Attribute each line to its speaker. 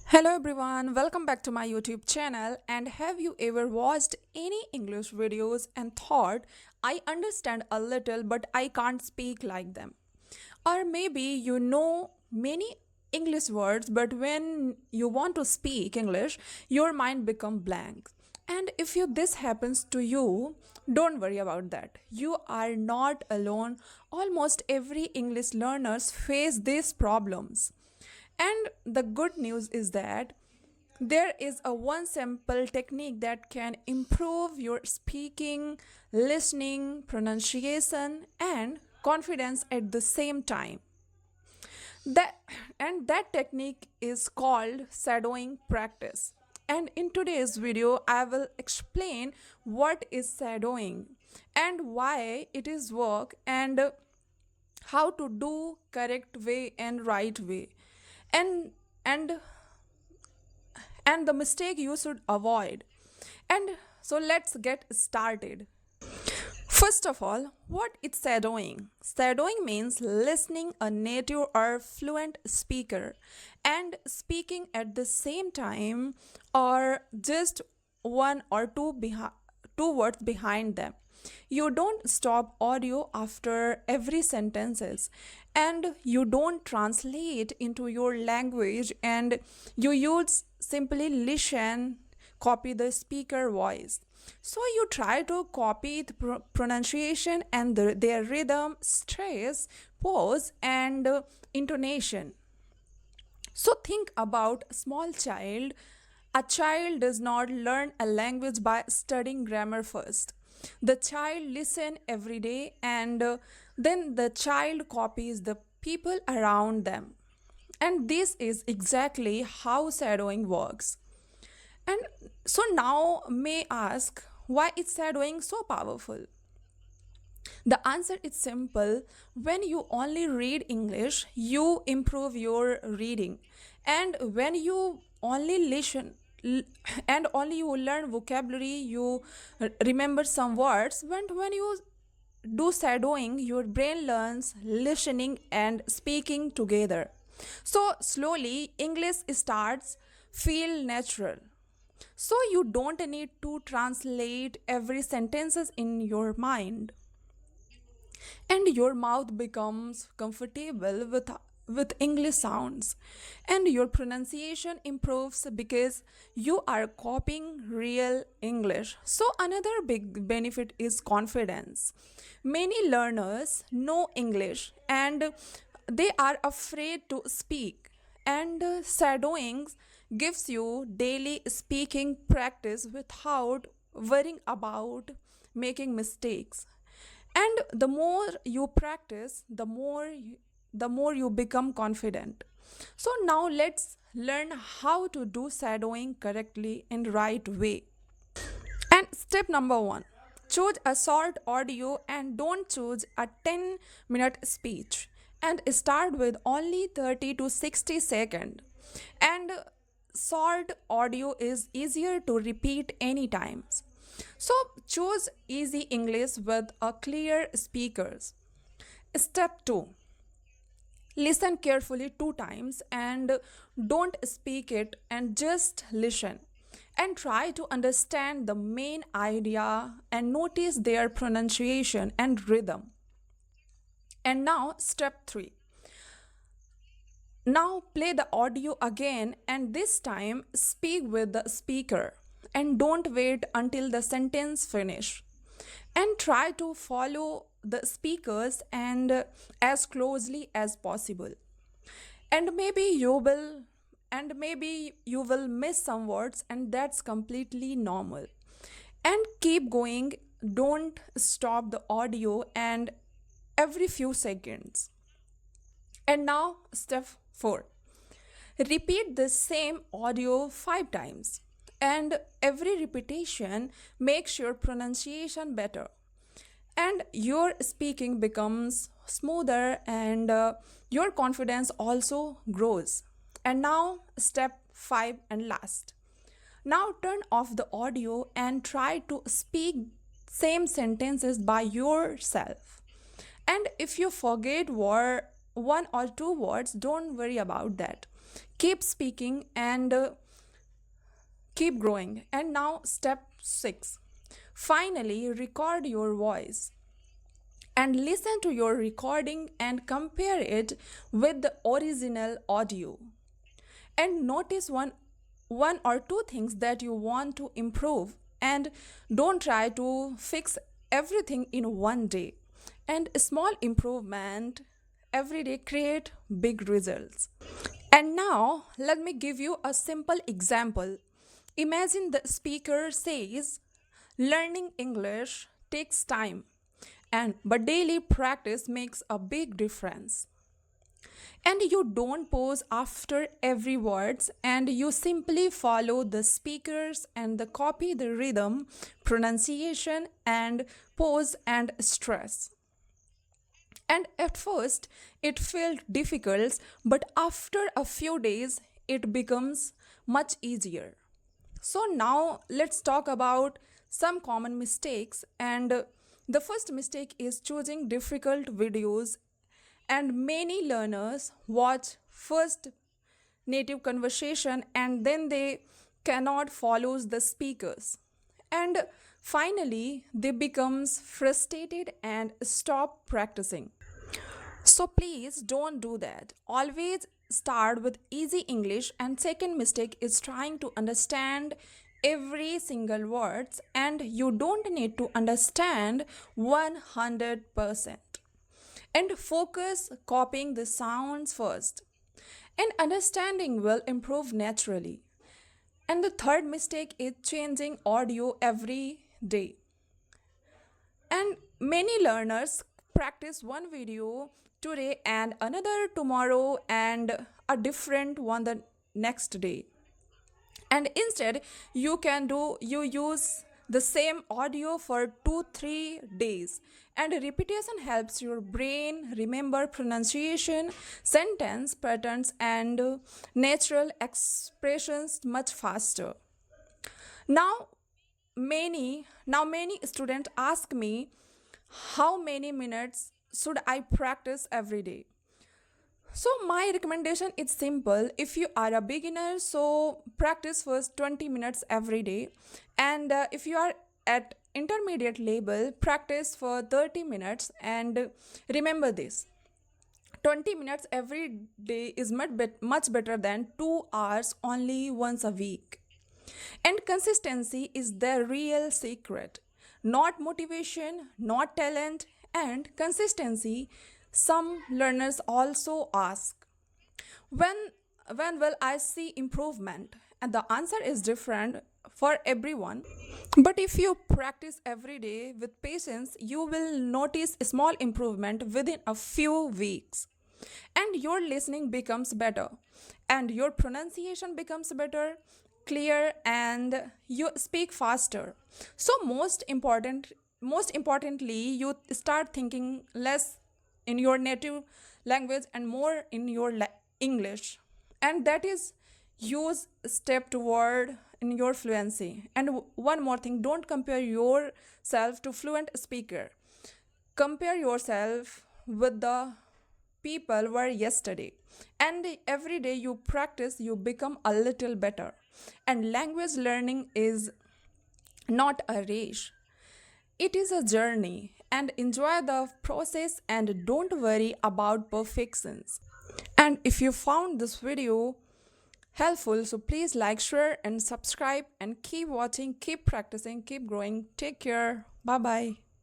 Speaker 1: Hello everyone, welcome back to my YouTube channel. And have you ever watched any English videos and thought, I understand a little but I can't speak like them? Or maybe you know many English words but when you want to speak English, your mind becomes blank. And if this happens to you, don't worry about that. You are not alone. Almost every English learners face these problems. And the good news is that there is a one simple technique that can improve your speaking, listening, pronunciation, and confidence at the same time. That that technique is called shadowing practice. And in today's video, I will explain what is shadowing and why it is work and how to do correct way and right way and and and the mistake you should avoid. And so let's get started. First of all, what is shadowing? Shadowing means listening a native or fluent speaker and speaking at the same time or just one or two words behind them. You don't stop audio after every sentences and you don't translate into your language and you use simply listen, copy the speaker voice. So you try to copy the pronunciation and their rhythm, stress, pause, and intonation. So think about a small child. A child does not learn a language by studying grammar first. The child listen every day and then the child copies the people around them. And this is exactly how shadowing works. And so now may ask, why is shadowing so powerful? The answer is simple. When you only read English, you improve your reading. And when you only listen and only you learn vocabulary, you remember some words. When you do shadowing, your brain learns listening and speaking together. So slowly, English starts feel natural. So you don't need to translate every sentences in your mind and your mouth becomes comfortable with English sounds and your pronunciation improves because you are copying real English. So another big benefit is confidence. Many learners know English and they are afraid to speak and shadowing gives you daily speaking practice without worrying about making mistakes. And the more you practice, the more you become confident. So now let's learn how to do shadowing correctly in right way. And step number 1, choose a short audio and don't choose a 10-minute speech and start with only 30 to 60 seconds. And short audio is easier to repeat anytime. So choose easy English with a clear speakers. Step 2, listen carefully 2 times and don't speak it and just listen and try to understand the main idea and notice their pronunciation and rhythm. And now step 3, now play the audio again and this time speak with the speaker and don't wait until the sentence finish and try to follow the speakers and as closely as possible. And maybe you will miss some words and that's completely normal. And keep going, don't stop the audio and every few seconds. And now step 4, repeat the same audio 5 times and every repetition makes your pronunciation better and your speaking becomes smoother and your confidence also grows. And now step 5 and last, now turn off the audio and try to speak same sentences by yourself. And if you forget one or two words, don't worry about that. keep speaking, and keep growing. And now, step 6, finally record your voice and listen to your recording and compare it with the original audio. And notice one or two things that you want to improve, and don't try to fix everything in one day. And a small improvement every day create big results. And now let me give you a simple example. Imagine the speaker says, learning English takes time, and but daily practice makes a big difference. And you don't pause after every words, and you simply follow the speakers and the copy the rhythm, pronunciation, and pause and stress. And at first it felt difficult, but after a few days it becomes much easier. So now let's talk about some common mistakes. And the first mistake is choosing difficult videos. And many learners watch first native conversation and then they cannot follow the speakers. And finally they becomes frustrated and stop practicing. So please don't do that. Always start with easy English. And second mistake is trying to understand every single words, and you don't need to understand 100%. And focus copying the sounds first. And understanding will improve naturally. And the third mistake is changing audio every day. And many learners practice one video today and another tomorrow and a different one the next day. And instead you use the same audio for 2 3 days. And repetition helps your brain remember pronunciation, sentence patterns, and natural expressions much faster. Now many students ask me, how many minutes should I practice every day? So my recommendation is simple. If you are a beginner, so practice first 20 minutes every day. And if you are at intermediate level, practice for 30 minutes. And remember this, 20 minutes every day is much better than 2 hours only once a week. And consistency is the real secret, not motivation, not talent, and consistency. Some learners also ask, when when will I see improvement? And the answer is different for everyone. But if you practice every day with patience, you will notice a small improvement within a few weeks. And your listening becomes better, and your pronunciation becomes better, clear, and you speak faster. So most importantly, you start thinking less in your native language and more in your English. And that is use step toward in your fluency. And one more thing, don't compare yourself to fluent speaker. Compare yourself with the people were yesterday. And every day you practice, you become a little better. And language learning is not a race, it is a journey. And enjoy the process and don't worry about perfections. And if you found this video helpful, so please like, share, and subscribe, and keep watching, keep practicing, keep growing. Take care. Bye bye.